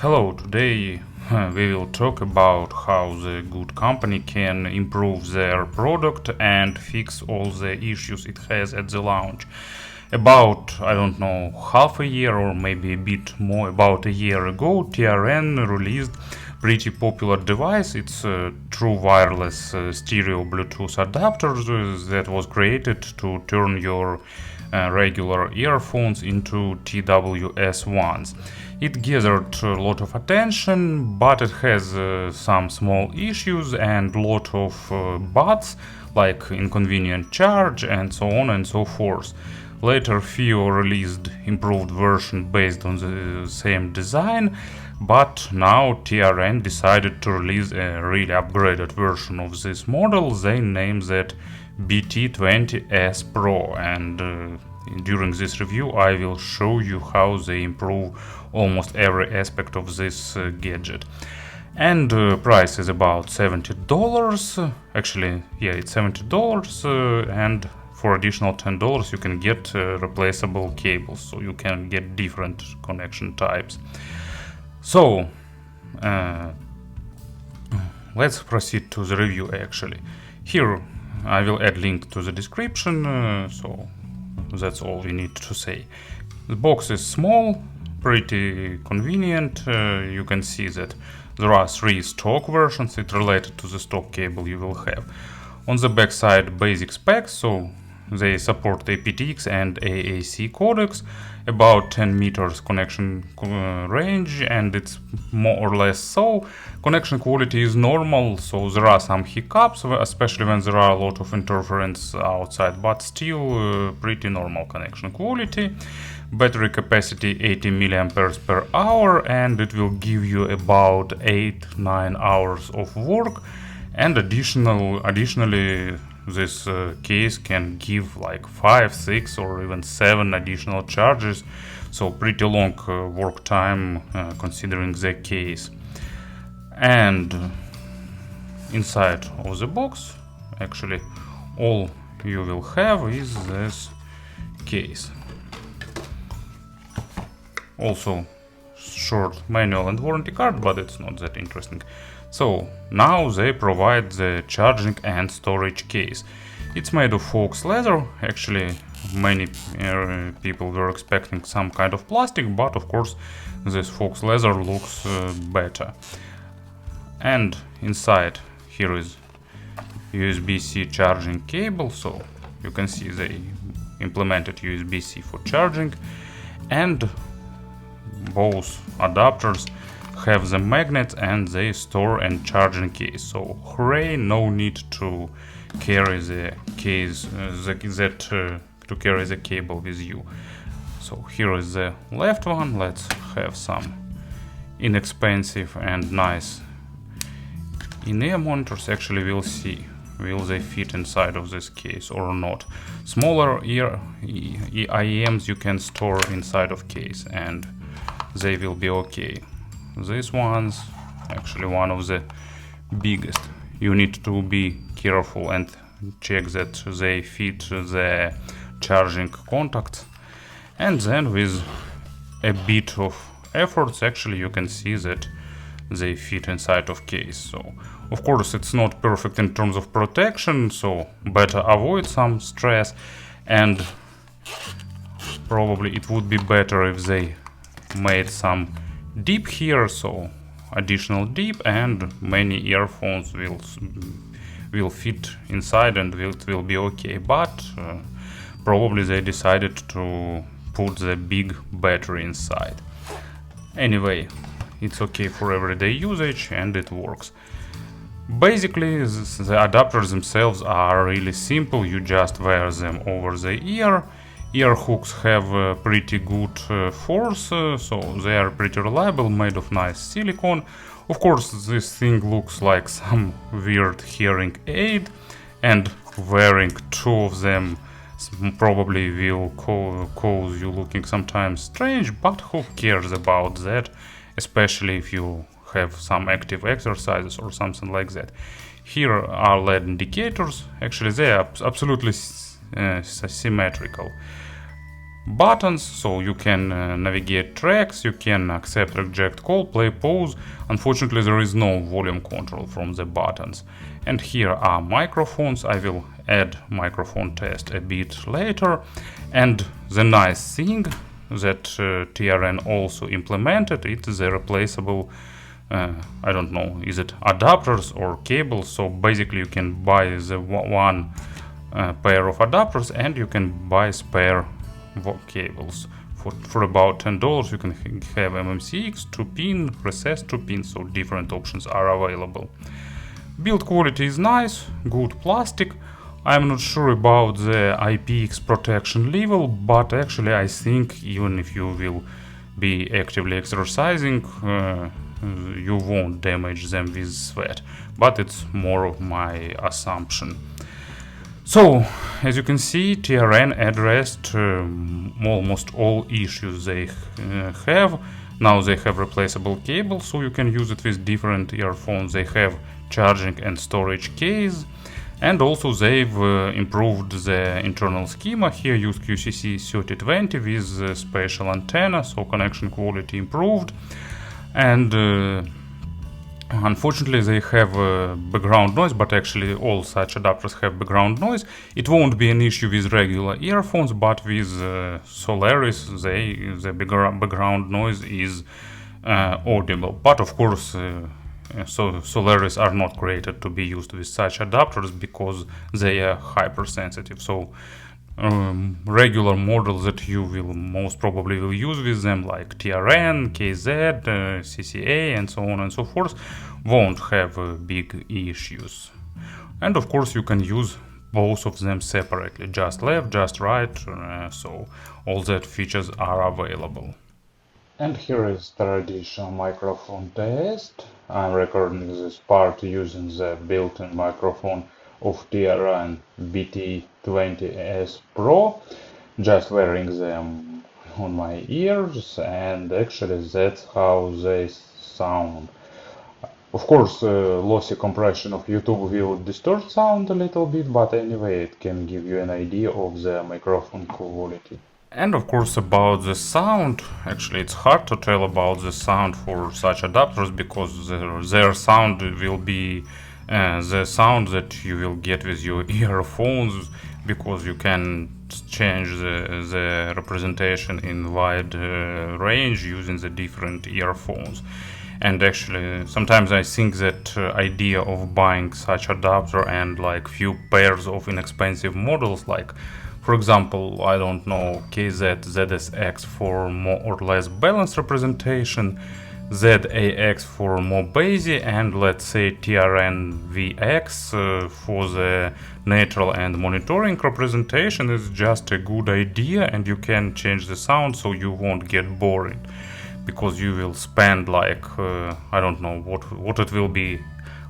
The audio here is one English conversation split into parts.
Hello, today we will talk about how the good company can improve their product and fix all the issues it has at the launch. About, I don't know, half a year or maybe a bit more, about a year ago, TRN released pretty popular device. It's a true wireless stereo Bluetooth adapter that was created to turn your regular earphones into TWS ones. It gathered a lot of attention, but it has some small issues and a lot of bugs, like inconvenient charge and so on and so forth. Later, FIO released improved version based on the same design, but now TRN decided to release a really upgraded version of this model. They named that BT20S Pro, and during this review I will show you how they improve almost every aspect of this gadget. And price is about $70. Actually, yeah, it's $70, and for additional $10 you can get replaceable cables, so you can get different connection types. So let's proceed to the review. Actually, here I will add link to the description, so that's all we need to say. The box is small, pretty convenient. You can see that there are 3 stock versions. It's related to the stock cable you will have. On the back side, basic specs, so they support aptX and AAC codecs, about 10 meters connection range, and it's more or less so. Connection quality is normal, so there are some hiccups, especially when there are a lot of interference outside, but still pretty normal connection quality. Battery capacity 80 milliamperes per hour, and it will give you about 8-9 hours of work. And additionally, this case can give like 5, 6 or even 7 additional charges, so pretty long work time considering the case. And inside of the box, actually all you will have is this case. Also short manual and warranty card, but it's not that interesting. So now they provide the charging and storage case. It's made of fox leather. Actually, many people were expecting some kind of plastic, but of course this fox leather looks better. And inside here is USB-C charging cable, so you can see they implemented USB-C for charging, and both adapters have the magnet and they store and charging case. So hooray, no need to carry the case to carry the cable with you. So here is the left one. Let's have some inexpensive and nice in-ear monitors. Actually, we'll see will they fit inside of this case or not. Smaller ear IEMs you can store inside of case and they will be okay. These ones, actually one of the biggest, you need to be careful and check that they fit the charging contacts, and then with a bit of efforts actually you can see that they fit inside of case. So of course it's not perfect in terms of protection, so better avoid some stress, and probably it would be better if they made some dip here, so additional dip, and many earphones will fit inside and it will be okay. But probably they decided to put the big battery inside. Anyway, it's okay for everyday usage and it works. Basically, the adapters themselves are really simple. You just wear them over the ear. Ear hooks have pretty good force, so they are pretty reliable, made of nice silicone. Of course, this thing looks like some weird hearing aid, and wearing 2 of them probably will cause you looking sometimes strange, but who cares about that, especially if you have some active exercises or something like that. Here are LED indicators. Actually, they are absolutely symmetrical. buttons, so you can navigate tracks, you can accept, reject call, play, pause. Unfortunately, there is no volume control from the buttons. And here are microphones. I will add microphone test a bit later. And the nice thing that TRN also implemented, it is a replaceable, I don't know, is it adapters or cables? So basically you can buy the one pair of adapters and you can buy spare cables. For about $10 you can have MMCX 2-pin, recessed 2-pin, so different options are available. Build quality is nice, good plastic. I'm not sure about the IPX protection level, but actually I think even if you will be actively exercising, you won't damage them with sweat, but it's more of my assumption. So, as you can see, TRN addressed almost all issues they have. Now they have replaceable cables, so you can use it with different earphones. They have charging and storage case, and also they've improved the internal schema. Here use QCC 3020 with spatial antenna, so connection quality improved. And unfortunately they have background noise, but actually all such adapters have background noise. It won't be an issue with regular earphones, but with Solaris the background noise is audible. But of course so Solaris are not created to be used with such adapters because they are hypersensitive. So regular models that you will most probably will use with them, like TRN, KZ, CCA, and so on and so forth, won't have big issues. And of course you can use both of them separately, just left, just right, so all that features are available. And here is traditional microphone test. I'm recording this part using the built-in microphone of TRN BT20S Pro, just wearing them on my ears, and actually that's how they sound. Of course, lossy compression of YouTube will distort sound a little bit, but anyway, it can give you an idea of the microphone quality. And of course about the sound, actually it's hard to tell about the sound for such adapters because their sound will be the sound that you will get with your earphones, because you can change the representation in wide range using the different earphones. And actually sometimes I think that idea of buying such adapter and like few pairs of inexpensive models, like for example, I don't know, KZ ZSX for more or less balanced representation, ZAX for more bassy, and let's say TRN VX for the natural and monitoring representation is just a good idea, and you can change the sound so you won't get bored, because you will spend like I don't know what it will be,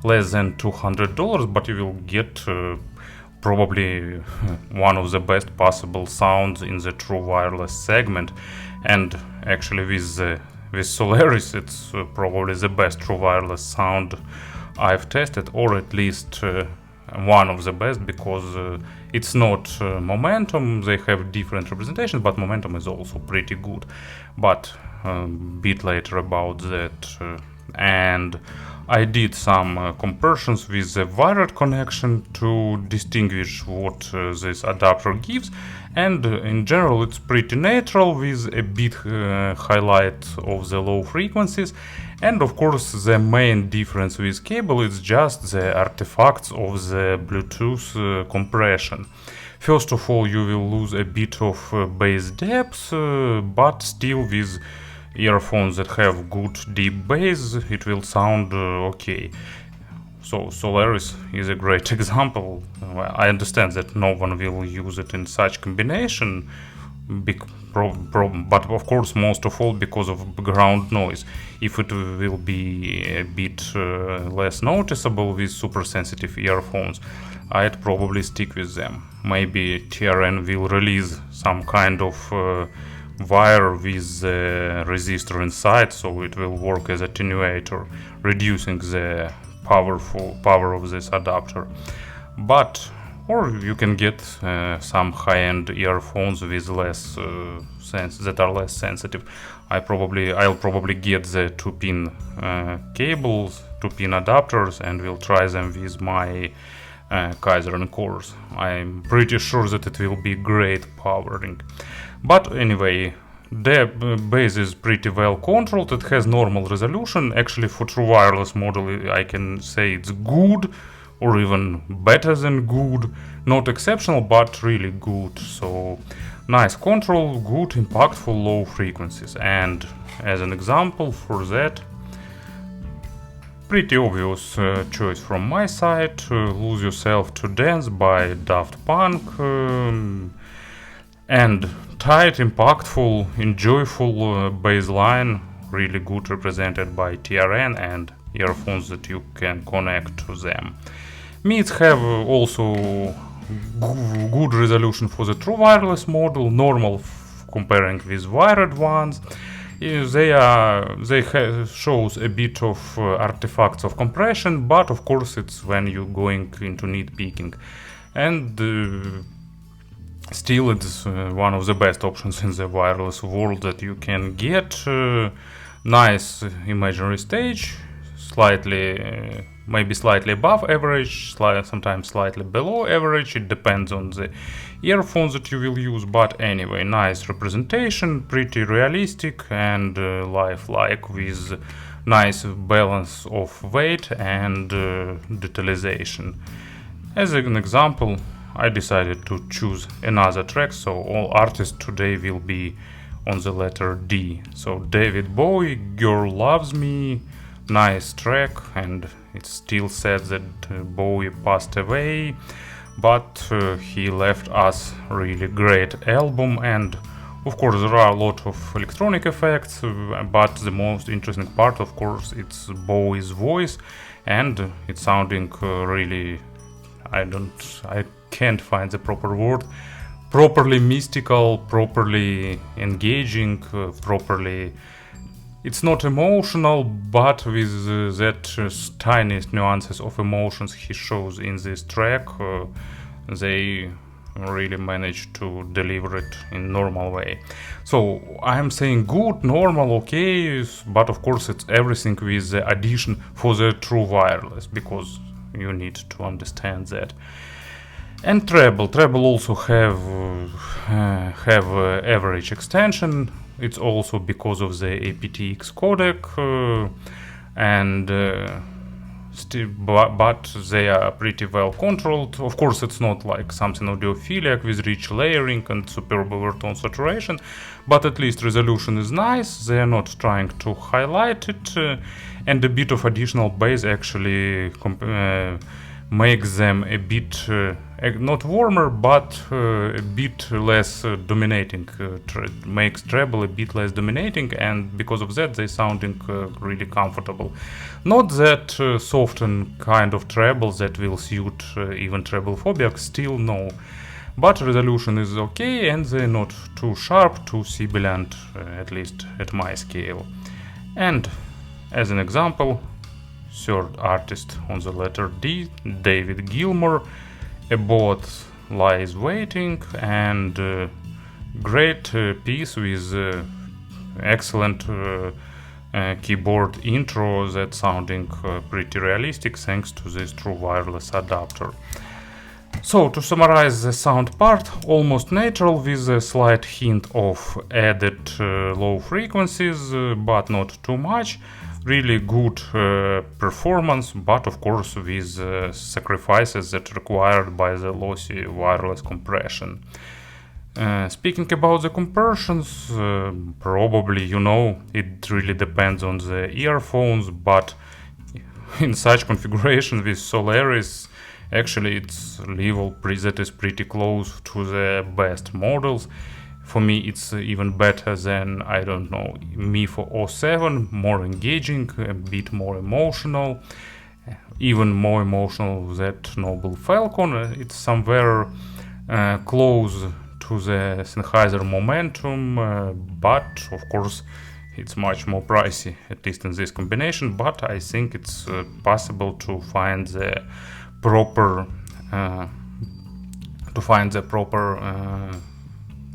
less than $200, but you will get probably one of the best possible sounds in the true wireless segment. And actually with Solaris it's probably the best true wireless sound I've tested, or at least one of the best, because it's not Momentum. They have different representations, but Momentum is also pretty good, but a bit later about that. And I did some comparisons with the wired connection to distinguish what this adapter gives, and in general it's pretty natural with a bit highlight of the low frequencies. And of course the main difference with cable is just the artifacts of the Bluetooth compression. First of all, you will lose a bit of bass depth, but still with earphones that have good deep bass it will sound okay. So Solaris is a great example. I understand that no one will use it in such combination, but of course most of all because of background noise. If it will be a bit less noticeable with super sensitive earphones, I'd probably stick with them. Maybe TRN will release some kind of wire with the resistor inside, so it will work as attenuator, reducing the power of this adapter. But or you can get some high-end earphones with less that are less sensitive. I'll probably get the 2-pin cables, 2-pin adapters, and will try them with my Kaiser cores. I'm pretty sure that it will be great powering. But anyway, the base is pretty well controlled. It has normal resolution. Actually, for true wireless model, I can say it's good, or even better than good. Not exceptional, but really good. So nice control, good, impactful, low frequencies. And as an example for that, pretty obvious choice from my side, Lose Yourself to Dance by Daft Punk, and tight, impactful, enjoyable bass line, really good, represented by TRN and earphones that you can connect to them. Mids have also good resolution for the true wireless model, normal comparing with wired ones. They shows a bit of artifacts of compression, but of course it's when you're going into nitpicking. And still it's one of the best options in the wireless world that you can get. Nice imaginary stage, maybe slightly above average, sometimes slightly below average. It depends on the earphones that you will use, but anyway, nice representation, pretty realistic and lifelike, with nice balance of weight and detalization. As an example, I decided to choose another track, so all artists today will be on the letter D. So David Bowie, Girl Loves Me, nice track, and it's still said that Bowie passed away, but he left us really great album. And of course there are a lot of electronic effects, but the most interesting part, of course, it's Bowie's voice, and it's sounding really, I can't find the proper word, properly mystical, properly engaging, properly, it's not emotional, but with that tiniest nuances of emotions he shows in this track, they really managed to deliver it in normal way. So I'm saying good, normal, okay, but of course it's everything with the addition for the true wireless, because you need to understand that. And treble also have average extension. It's also because of the aptX codec, but they are pretty well controlled. Of course, it's not like something audiophilic with rich layering and superb overtone saturation, but at least resolution is nice. They are not trying to highlight it, and a bit of additional bass actually makes them a bit not warmer, but a bit less dominating, makes treble a bit less dominating, and because of that they sounding really comfortable. Not that soft and kind of treble that will suit even treble phobic, still no, but resolution is okay, and they're not too sharp, too sibilant, at least at my scale. And as an example, third artist on the letter D, David Gilmour, About Lies Waiting, and great piece with excellent keyboard intro that's sounding pretty realistic thanks to this true wireless adapter. So to summarize the sound part, almost natural with a slight hint of added low frequencies, but not too much. Really good performance, but of course with sacrifices that required by the lossy wireless compression. Speaking about the compressions, probably you know it really depends on the earphones, but in such configuration with Solaris, actually its level preset is pretty close to the best models. For me it's even better than, I don't know, Mi-4 07, more engaging, a bit more emotional, even more emotional than Noble Falcon. It's somewhere close to the Sennheiser Momentum, but of course it's much more pricey, at least in this combination, but I think it's possible to find the proper to find the proper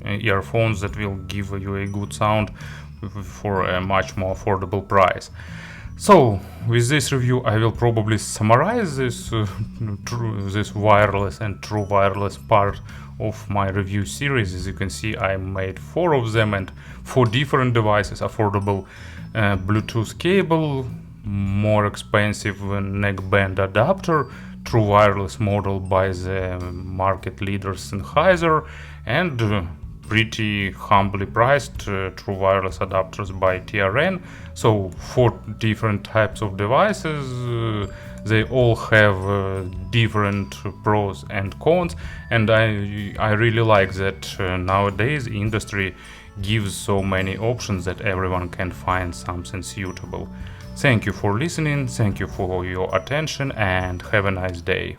earphones that will give you a good sound for a much more affordable price. So with this review I will probably summarize this this wireless and true wireless part of my review series. As you can see, I made 4 of them and 4 different devices: affordable Bluetooth cable, more expensive neckband adapter, true wireless model by the market leader Sennheiser, and pretty humbly priced true wireless adapters by TRN. So 4 different types of devices, they all have different pros and cons, and I really like that nowadays the industry gives so many options that everyone can find something suitable. Thank you for listening, thank you for your attention, and have a nice day.